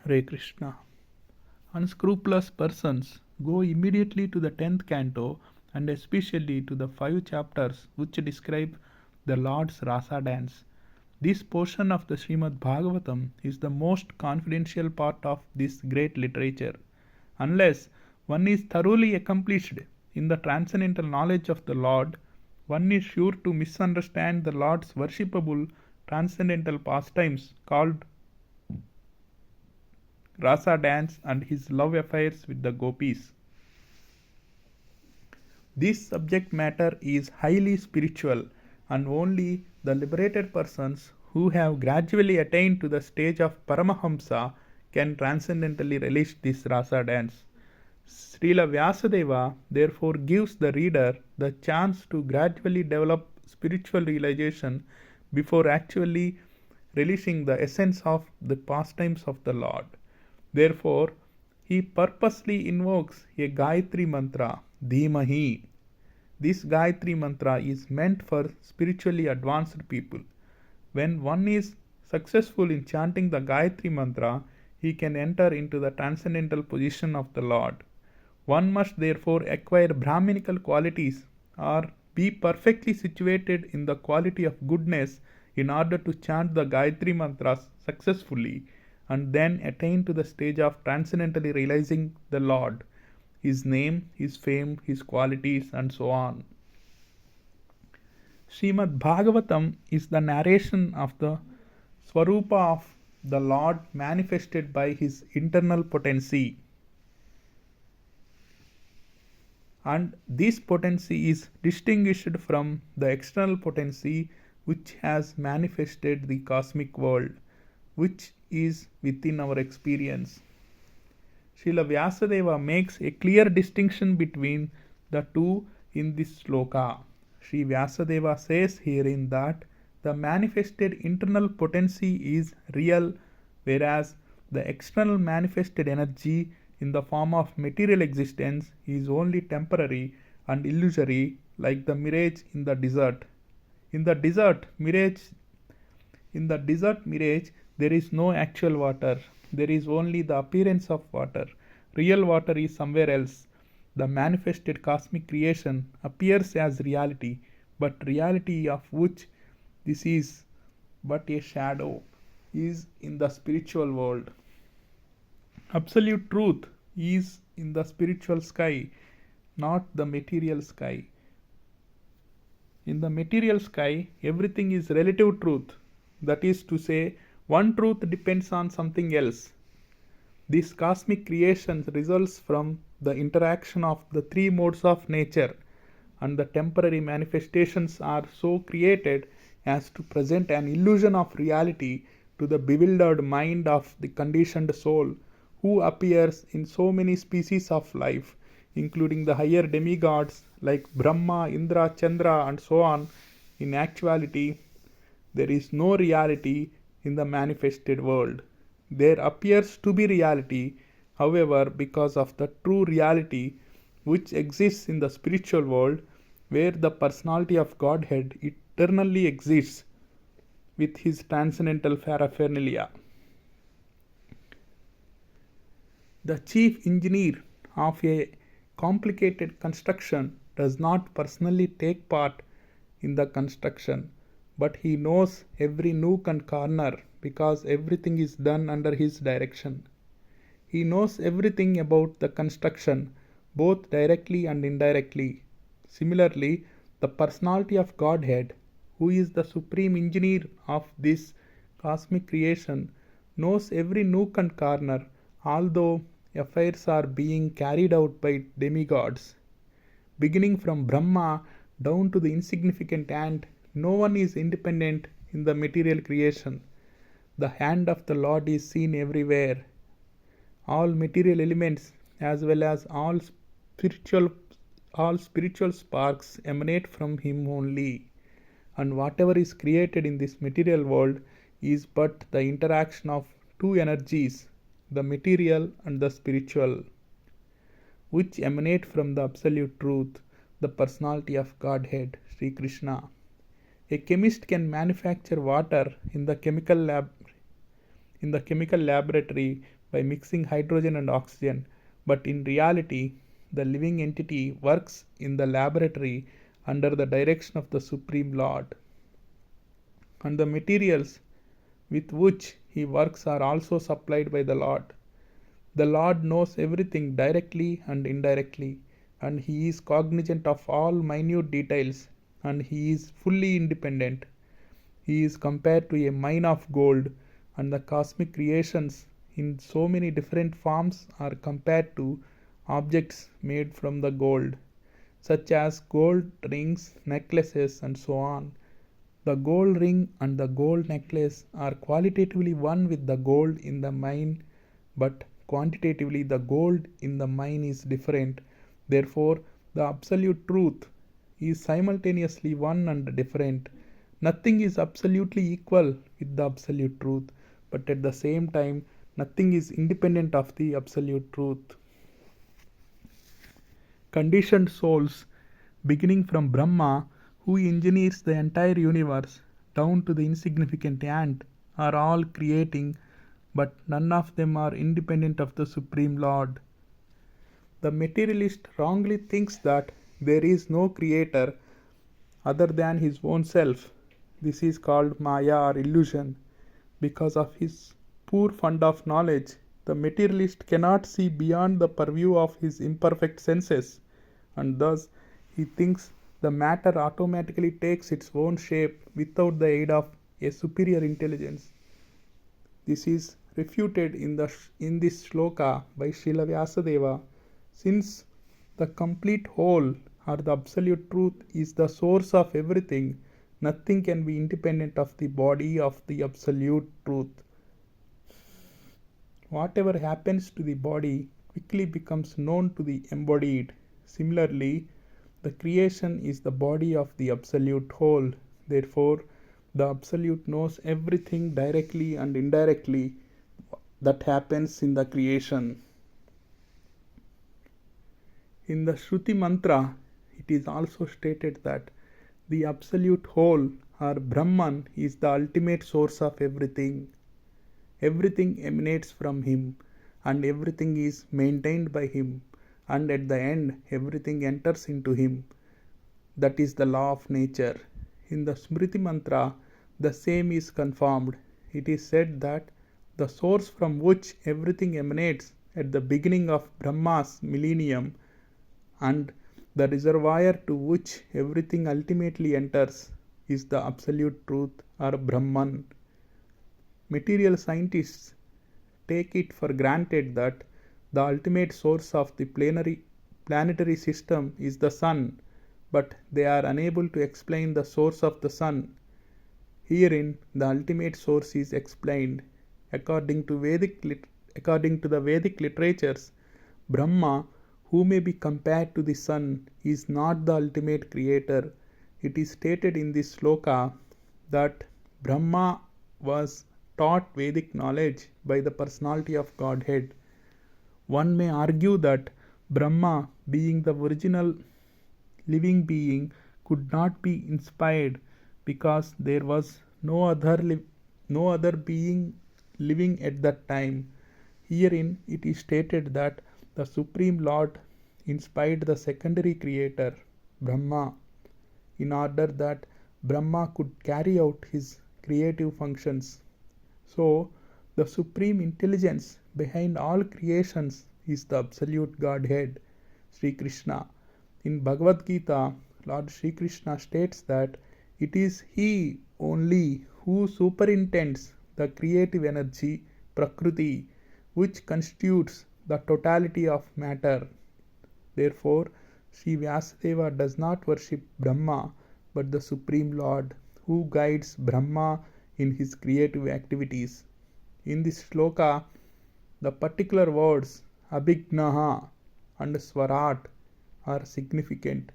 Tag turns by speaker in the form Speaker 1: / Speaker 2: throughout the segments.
Speaker 1: Hare Krishna. Unscrupulous persons go immediately to the 10th canto and especially to the 5 chapters which describe the Lord's Rasa dance. This portion of the Srimad Bhagavatam is the most confidential part of this great literature. Unless one is thoroughly accomplished in the transcendental knowledge of the Lord, one is sure to misunderstand the Lord's worshipable transcendental pastimes called Rasa dance and his love affairs with the gopis. This subject matter is highly spiritual, and only the liberated persons who have gradually attained to the stage of Paramahamsa can transcendentally relish this Rasa dance. Srila Vyasadeva therefore gives the reader the chance to gradually develop spiritual realization before actually relishing the essence of the pastimes of the Lord. Therefore, he purposely invokes a Gayatri mantra, Dhimahi. This Gayatri mantra is meant for spiritually advanced people. When one is successful in chanting the Gayatri mantra, he can enter into the transcendental position of the Lord. One must therefore acquire Brahminical qualities or be perfectly situated in the quality of goodness in order to chant the Gayatri mantras successfully and then attain to the stage of transcendentally realizing the Lord, His name, His fame, His qualities, and so on. Srimad Bhagavatam is the narration of the Swarupa of the Lord manifested by His internal potency. And this potency is distinguished from the external potency which has manifested the cosmic world, which is within our experience. Srila Vyasadeva makes a clear distinction between the two in this sloka. Sri Vyasadeva says herein that the manifested internal potency is real, whereas the external manifested energy in the form of material existence is only temporary and illusory, like the mirage in the desert. In the desert mirage, there is no actual water. There is only the appearance of water. Real water is somewhere else. The manifested cosmic creation appears as reality, but reality of which this is but a shadow is in the spiritual world. Absolute truth is in the spiritual sky, not the material sky. In the material sky, everything is relative truth. That is to say, one truth depends on something else. This cosmic creation results from the interaction of the three modes of nature, and the temporary manifestations are so created as to present an illusion of reality to the bewildered mind of the conditioned soul, who appears in so many species of life, including the higher demigods like Brahma, Indra, Chandra, and so on. In actuality, there is no reality in the manifested world. There appears to be reality, however, because of the true reality which exists in the spiritual world, where the personality of Godhead eternally exists with his transcendental paraphernalia. The chief engineer of a complicated construction does not personally take part in the construction, but he knows every nook and corner because everything is done under his direction. He knows everything about the construction, both directly and indirectly. Similarly, the personality of Godhead, who is the supreme engineer of this cosmic creation, knows every nook and corner, although affairs are being carried out by demigods. Beginning from Brahma down to the insignificant ant, no one is independent in the material creation. The hand of the Lord is seen everywhere. All material elements as well as spiritual all spiritual sparks emanate from him only, and whatever is created in this material world is but the interaction of two energies, the material and the spiritual, which emanate from the absolute truth, the personality of Godhead, Sri Krishna. A chemist can manufacture water in the chemical laboratory by mixing hydrogen and oxygen, but in reality, the living entity works in the laboratory under the direction of the Supreme Lord. And the materials with which he works are also supplied by the Lord. The Lord knows everything directly and indirectly, and he is cognizant of all minute details, and he is fully independent. He is compared to a mine of gold, and the cosmic creations in so many different forms are compared to objects made from the gold, such as gold rings, necklaces, and so on. The gold ring and the gold necklace are qualitatively one with the gold in the mine, but quantitatively the gold in the mine is different. Therefore, the absolute truth is simultaneously one and different. Nothing is absolutely equal with the absolute truth, but at the same time, nothing is independent of the absolute truth. Conditioned souls, beginning from Brahma, who engineers the entire universe, down to the insignificant ant, are all creating, but none of them are independent of the Supreme Lord. The materialist wrongly thinks that there is no creator other than his own self. This is called Maya or illusion. Because of his poor fund of knowledge, the materialist cannot see beyond the purview of his imperfect senses, and thus he thinks the matter automatically takes its own shape without the aid of a superior intelligence. This is refuted in this shloka by Srila Vyasadeva. Since the complete whole or the absolute truth is the source of everything, nothing can be independent of the body of the absolute truth. Whatever happens to the body quickly becomes known to the embodied. Similarly, the creation is the body of the absolute whole. Therefore, the absolute knows everything directly and indirectly that happens in the creation. In the Shruti mantra, it is also stated that the absolute whole or Brahman is the ultimate source of everything. Everything emanates from him, and everything is maintained by him, and at the end everything enters into him. That is the law of nature. In the Smriti mantra, the same is confirmed. It is said that the source from which everything emanates at the beginning of Brahma's millennium and the reservoir to which everything ultimately enters is the absolute truth or Brahman. Material scientists take it for granted that the ultimate source of the planetary system is the sun, but they are unable to explain the source of the sun. Herein, the ultimate source is explained. According to the Vedic literatures, Brahma, who may be compared to the sun, is not the ultimate creator. It is stated in this sloka that Brahma was taught Vedic knowledge by the personality of Godhead. One may argue that Brahma, being the original living being, could not be inspired because there was no other being living at that time. Herein it is stated that the Supreme Lord inspired the secondary creator, Brahma, in order that Brahma could carry out his creative functions. So, the supreme intelligence behind all creations is the absolute Godhead, Sri Krishna. In Bhagavad Gita, Lord Sri Krishna states that it is He only who superintends the creative energy, Prakriti, which constitutes the totality of matter. Therefore, Sri Vyasadeva does not worship Brahma but the Supreme Lord, who guides Brahma in his creative activities. In this shloka, the particular words Abhignaha and Swarat are significant.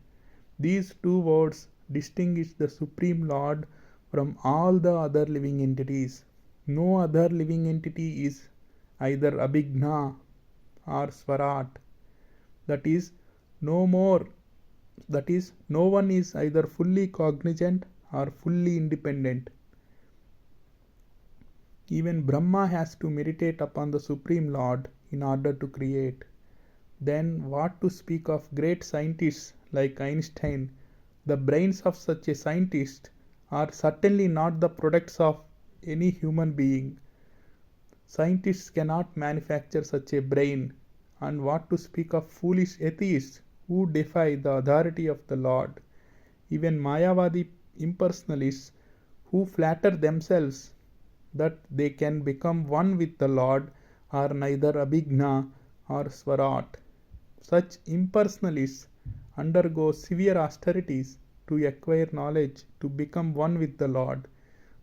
Speaker 1: These two words distinguish the Supreme Lord from all the other living entities. No other living entity is either Abhigna or Swarat. That is, no one is either fully cognizant or fully independent. Even Brahma has to meditate upon the Supreme Lord in order to create. Then, what to speak of great scientists like Einstein? The brains of such a scientist are certainly not the products of any human being. Scientists cannot manufacture such a brain. And what to speak of foolish atheists who defy the authority of the Lord? Even Mayavadi impersonalists who flatter themselves that they can become one with the Lord are neither Abhigna or Swarat. Such impersonalists undergo severe austerities to acquire knowledge to become one with the Lord,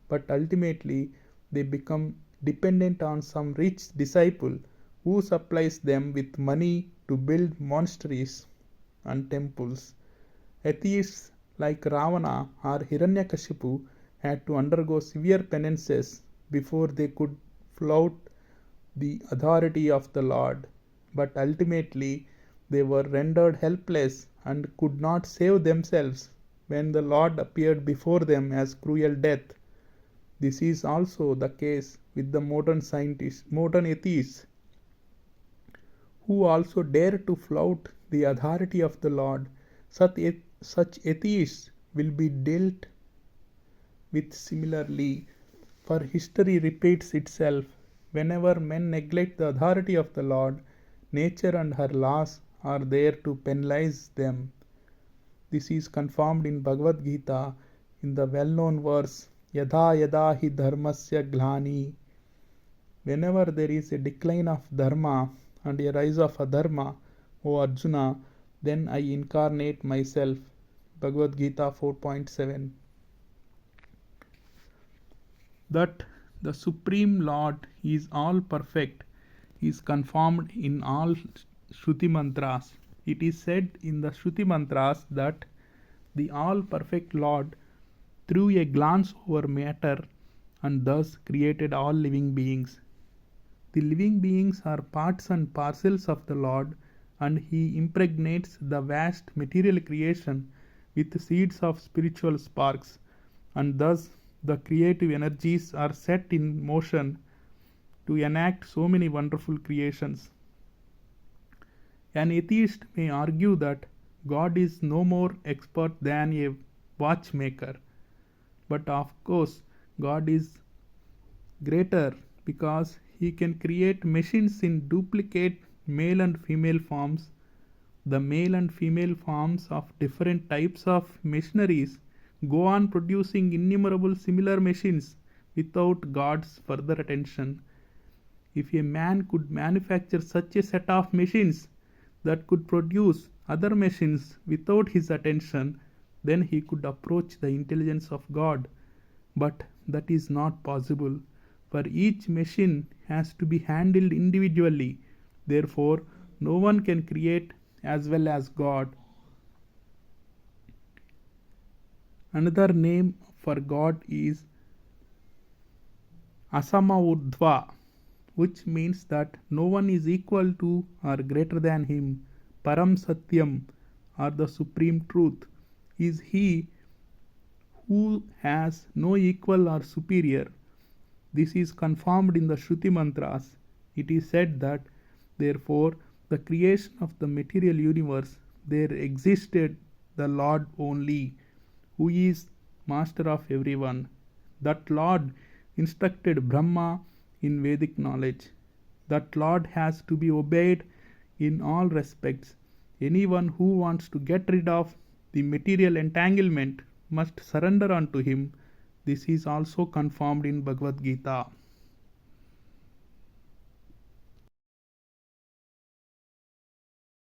Speaker 1: but ultimately they become dependent on some rich disciple who supplies them with money to build monasteries and temples. Atheists like Ravana or Hiranyakashipu had to undergo severe penances before they could flout the authority of the Lord, but ultimately they were rendered helpless and could not save themselves when the Lord appeared before them as cruel death. This is also the case with the modern atheists, who also dare to flout the authority of the Lord. Such atheists will be dealt with similarly, for history repeats itself. Whenever men neglect the authority of the Lord, nature and her laws are there to penalize them. This is confirmed in Bhagavad Gita in the well known verse Yada yada hi dharmasya glani. Whenever there is a decline of dharma and a rise of adharma, O Arjuna, then I incarnate myself. Bhagavad Gita 4.7. That the Supreme Lord is all perfect is confirmed in all Shruti mantras. It is said in the Shruti mantras that the all perfect Lord threw a glance over matter and thus created all living beings. The living beings are parts and parcels of the Lord, and He impregnates the vast material creation with seeds of spiritual sparks, and thus the creative energies are set in motion to enact so many wonderful creations. An atheist may argue that God is no more expert than a watchmaker, but of course, God is greater because He can create machines in duplicate male and female forms. The male and female forms of different types of machineries go on producing innumerable similar machines without God's further attention. If a man could manufacture such a set of machines that could produce other machines without his attention, then he could approach the intelligence of God. But that is not possible, for each machine has to be handled individually. Therefore, no one can create as well as God. Another name for God is Asama Urdhva, which means that no one is equal to or greater than Him. Param Satyam, or the Supreme Truth, is He who has no equal or superior. This is confirmed in the Shruti mantras. It is said that, therefore, the creation of the material universe, there existed the Lord only, who is master of everyone. That Lord instructed Brahma in Vedic knowledge. That Lord has to be obeyed in all respects. Anyone who wants to get rid of the material entanglement must surrender unto Him. This is also confirmed in Bhagavad Gita.